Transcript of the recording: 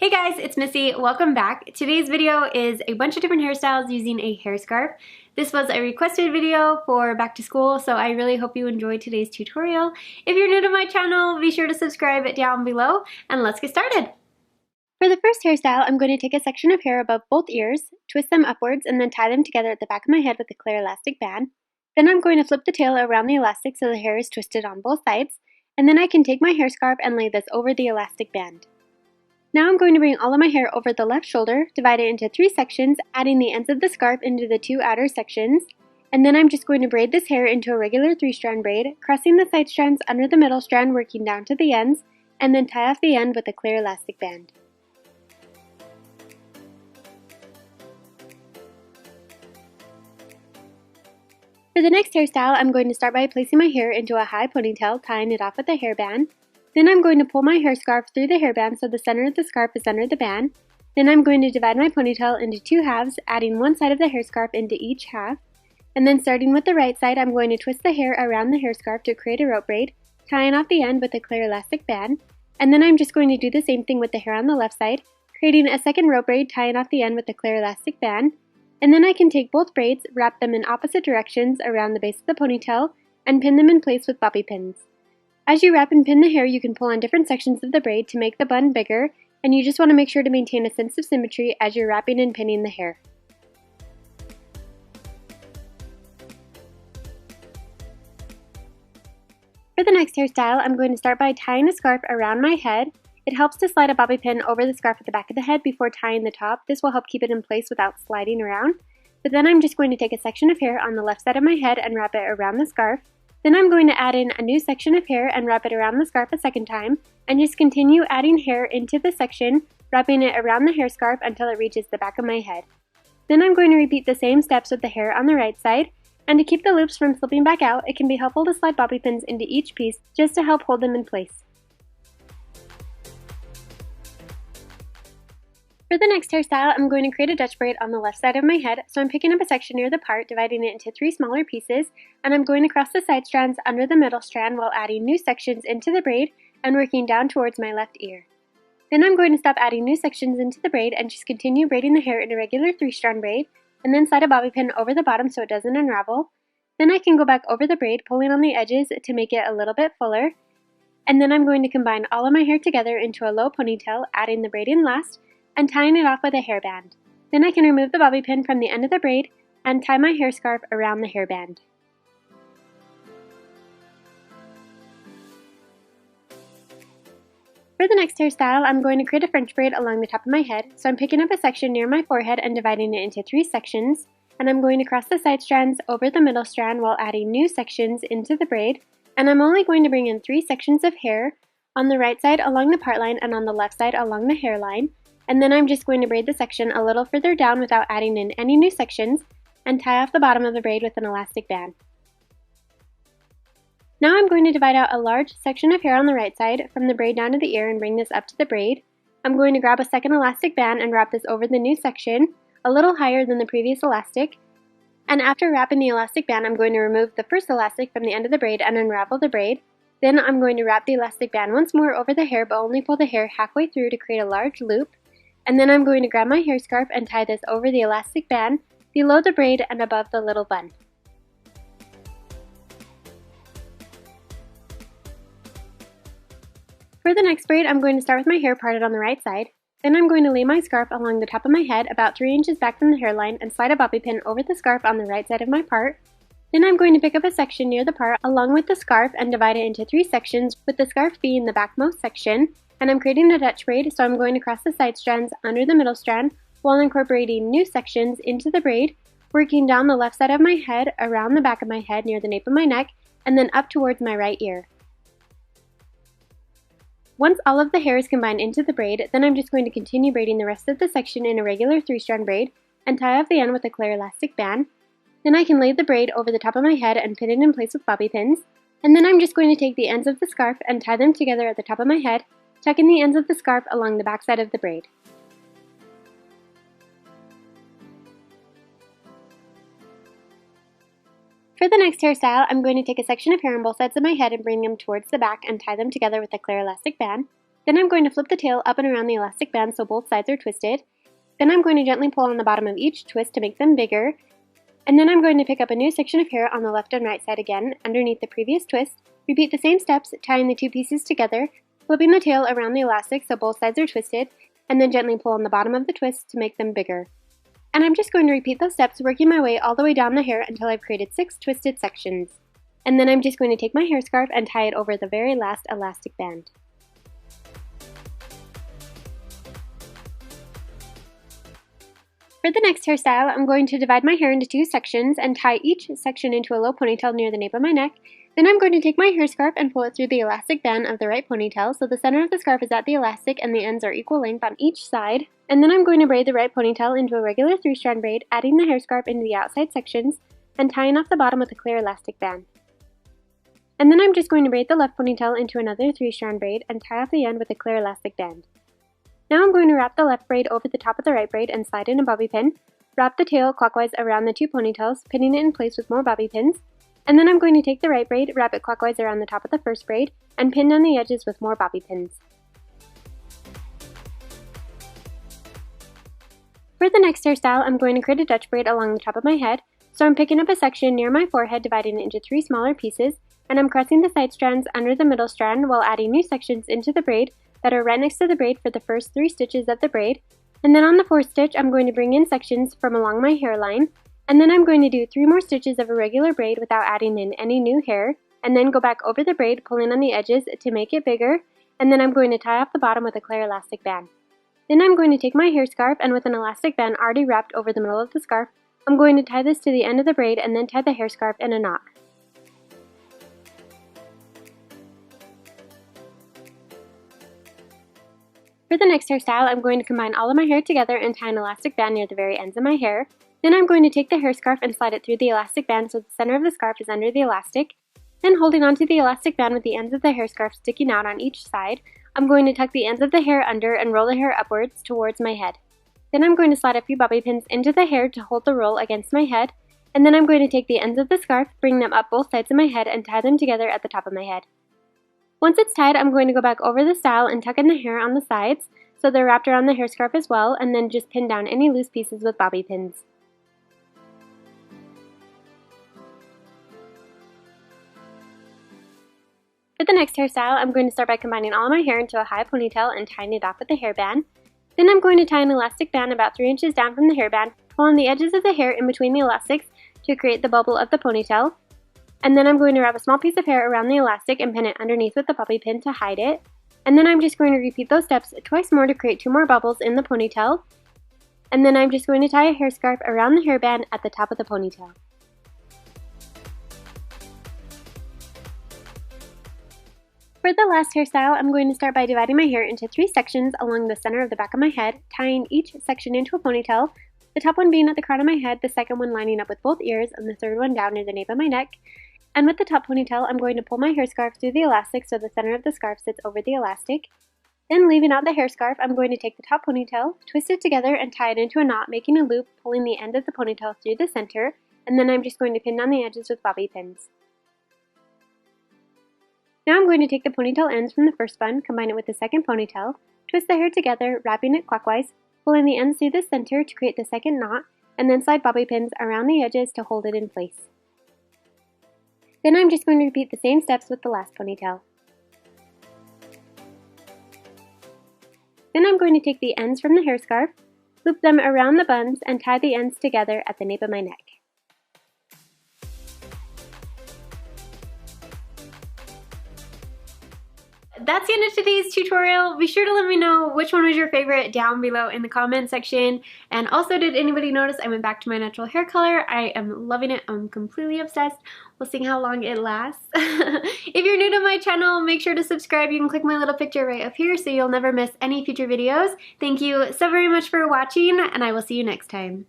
Hey guys, it's Missy. Welcome back. Today's video is a bunch of different hairstyles using a hair scarf. This was a requested video for back to school, so I really hope you enjoyed today's tutorial. If you're new to my channel, be sure to subscribe down below, and let's get started. For the first hairstyle, I'm going to take a section of hair above both ears, twist them upwards, and then tie them together at the back of my head with a clear elastic band. Then I'm going to flip the tail around the elastic so the hair is twisted on both sides, and then I can take my hair scarf and lay this over the elastic band. Now I'm going to bring all of my hair over the left shoulder, divide it into 3 sections, adding the ends of the scarf into the 2 outer sections, and then I'm just going to braid this hair into a regular 3-strand braid, crossing the side strands under the middle strand, working down to the ends, and then tie off the end with a clear elastic band. For the next hairstyle, I'm going to start by placing my hair into a high ponytail, tying it off with a hairband. Then I'm going to pull my hair scarf through the hairband so the center of the scarf is under the band. Then I'm going to divide my ponytail into 2 halves, adding one side of the hair scarf into each half. And then starting with the right side, I'm going to twist the hair around the hair scarf to create a rope braid, tying off the end with a clear elastic band. And then I'm just going to do the same thing with the hair on the left side, creating a second rope braid, tying off the end with a clear elastic band. And then I can take both braids, wrap them in opposite directions around the base of the ponytail, and pin them in place with bobby pins. As you wrap and pin the hair, you can pull on different sections of the braid to make the bun bigger, and you just want to make sure to maintain a sense of symmetry as you're wrapping and pinning the hair. For the next hairstyle, I'm going to start by tying a scarf around my head. It helps to slide a bobby pin over the scarf at the back of the head before tying the top. This will help keep it in place without sliding around. But then I'm just going to take a section of hair on the left side of my head and wrap it around the scarf. Then I'm going to add in a new section of hair and wrap it around the scarf a second time, and just continue adding hair into the section, wrapping it around the hair scarf until it reaches the back of my head. Then I'm going to repeat the same steps with the hair on the right side, and to keep the loops from slipping back out, it can be helpful to slide bobby pins into each piece just to help hold them in place. For the next hairstyle, I'm going to create a Dutch braid on the left side of my head, so I'm picking up a section near the part, dividing it into 3 smaller pieces, and I'm going to cross the side strands under the middle strand while adding new sections into the braid and working down towards my left ear. Then I'm going to stop adding new sections into the braid and just continue braiding the hair in a regular 3-strand braid, and then slide a bobby pin over the bottom so it doesn't unravel. Then I can go back over the braid, pulling on the edges to make it a little bit fuller, and then I'm going to combine all of my hair together into a low ponytail, adding the braid in last, and tying it off with a hairband. Then I can remove the bobby pin from the end of the braid and tie my hair scarf around the hairband. For the next hairstyle, I'm going to create a French braid along the top of my head, so I'm picking up a section near my forehead and dividing it into 3 sections, and I'm going to cross the side strands over the middle strand while adding new sections into the braid, and I'm only going to bring in 3 sections of hair, on the right side along the part line and on the left side along the hairline. And then I'm just going to braid the section a little further down without adding in any new sections and tie off the bottom of the braid with an elastic band. Now I'm going to divide out a large section of hair on the right side from the braid down to the ear and bring this up to the braid. I'm going to grab a second elastic band and wrap this over the new section, a little higher than the previous elastic. And after wrapping the elastic band, I'm going to remove the first elastic from the end of the braid and unravel the braid. Then I'm going to wrap the elastic band once more over the hair, but only pull the hair halfway through to create a large loop. And then I'm going to grab my hair scarf and tie this over the elastic band, below the braid and above the little bun. For the next braid, I'm going to start with my hair parted on the right side. Then I'm going to lay my scarf along the top of my head about 3 inches back from the hairline and slide a bobby pin over the scarf on the right side of my part. Then I'm going to pick up a section near the part along with the scarf and divide it into 3 sections, with the scarf being the backmost section. And I'm creating a Dutch braid, so I'm going to cross the side strands under the middle strand while incorporating new sections into the braid, working down the left side of my head, around the back of my head near the nape of my neck, and then up towards my right ear. Once all of the hair is combined into the braid, then I'm just going to continue braiding the rest of the section in a regular 3-strand braid and tie off the end with a clear elastic band. Then I can lay the braid over the top of my head and pin it in place with bobby pins. And then I'm just going to take the ends of the scarf and tie them together at the top of my head, tucking the ends of the scarf along the back side of the braid. For the next hairstyle, I'm going to take a section of hair on both sides of my head and bring them towards the back and tie them together with a clear elastic band. Then I'm going to flip the tail up and around the elastic band so both sides are twisted. Then I'm going to gently pull on the bottom of each twist to make them bigger. And then I'm going to pick up a new section of hair on the left and right side again, underneath the previous twist. Repeat the same steps, tying the two pieces together, flipping the tail around the elastic so both sides are twisted, and then gently pull on the bottom of the twist to make them bigger. And I'm just going to repeat those steps, working my way all the way down the hair until I've created 6 twisted sections. And then I'm just going to take my hair scarf and tie it over the very last elastic band. For the next hairstyle, I'm going to divide my hair into 2 sections and tie each section into a low ponytail near the nape of my neck. Then I'm going to take my hair scarf and pull it through the elastic band of the right ponytail so the center of the scarf is at the elastic and the ends are equal length on each side. And then I'm going to braid the right ponytail into a regular 3-strand braid, adding the hair scarf into the outside sections and tying off the bottom with a clear elastic band. And then I'm just going to braid the left ponytail into another 3-strand braid and tie off the end with a clear elastic band. Now I'm going to wrap the left braid over the top of the right braid and slide in a bobby pin. Wrap the tail clockwise around the 2 ponytails, pinning it in place with more bobby pins. And then I'm going to take the right braid, wrap it clockwise around the top of the first braid, and pin down the edges with more bobby pins. For the next hairstyle, I'm going to create a Dutch braid along the top of my head. So I'm picking up a section near my forehead, dividing it into 3 smaller pieces, and I'm crossing the side strands under the middle strand while adding new sections into the braid that are right next to the braid for the first 3 stitches of the braid. And then on the 4th stitch, I'm going to bring in sections from along my hairline, and then I'm going to do 3 more stitches of a regular braid without adding in any new hair, and then go back over the braid, pulling on the edges to make it bigger, and then I'm going to tie off the bottom with a clear elastic band. Then I'm going to take my hair scarf, and with an elastic band already wrapped over the middle of the scarf, I'm going to tie this to the end of the braid and then tie the hair scarf in a knot. For the next hairstyle, I'm going to combine all of my hair together and tie an elastic band near the very ends of my hair. Then I'm going to take the hair scarf and slide it through the elastic band so the center of the scarf is under the elastic. Then holding onto the elastic band with the ends of the hair scarf sticking out on each side, I'm going to tuck the ends of the hair under and roll the hair upwards towards my head. Then I'm going to slide a few bobby pins into the hair to hold the roll against my head, and then I'm going to take the ends of the scarf, bring them up both sides of my head, and tie them together at the top of my head. Once it's tied, I'm going to go back over the style and tuck in the hair on the sides so they're wrapped around the hair scarf as well, and then just pin down any loose pieces with bobby pins. For the next hairstyle, I'm going to start by combining all of my hair into a high ponytail and tying it off with a hairband. Then I'm going to tie an elastic band about 3 inches down from the hairband, pull on the edges of the hair in between the elastics to create the bubble of the ponytail. And then I'm going to wrap a small piece of hair around the elastic and pin it underneath with the bobby pin to hide it. And then I'm just going to repeat those steps twice more to create 2 more bubbles in the ponytail. And then I'm just going to tie a hair scarf around the hairband at the top of the ponytail. For the last hairstyle, I'm going to start by dividing my hair into 3 sections along the center of the back of my head, tying each section into a ponytail, the top one being at the crown of my head, the second one lining up with both ears, and the third one down near the nape of my neck. And with the top ponytail, I'm going to pull my hair scarf through the elastic so the center of the scarf sits over the elastic. Then leaving out the hair scarf, I'm going to take the top ponytail, twist it together, and tie it into a knot, making a loop, pulling the end of the ponytail through the center, and then I'm just going to pin down the edges with bobby pins. Now I'm going to take the ponytail ends from the first bun, combine it with the second ponytail, twist the hair together, wrapping it clockwise, pulling the ends through the center to create the second knot, and then slide bobby pins around the edges to hold it in place. Then I'm just going to repeat the same steps with the last ponytail. Then I'm going to take the ends from the hair scarf, loop them around the buns, and tie the ends together at the nape of my neck. That's the end of today's tutorial. Be sure to let me know which one was your favorite down below in the comment section. And also, did anybody notice I went back to my natural hair color? I am loving it. I'm completely obsessed. We'll see how long it lasts. If you're new to my channel, make sure to subscribe. You can click my little picture right up here so you'll never miss any future videos. Thank you so very much for watching, and I will see you next time.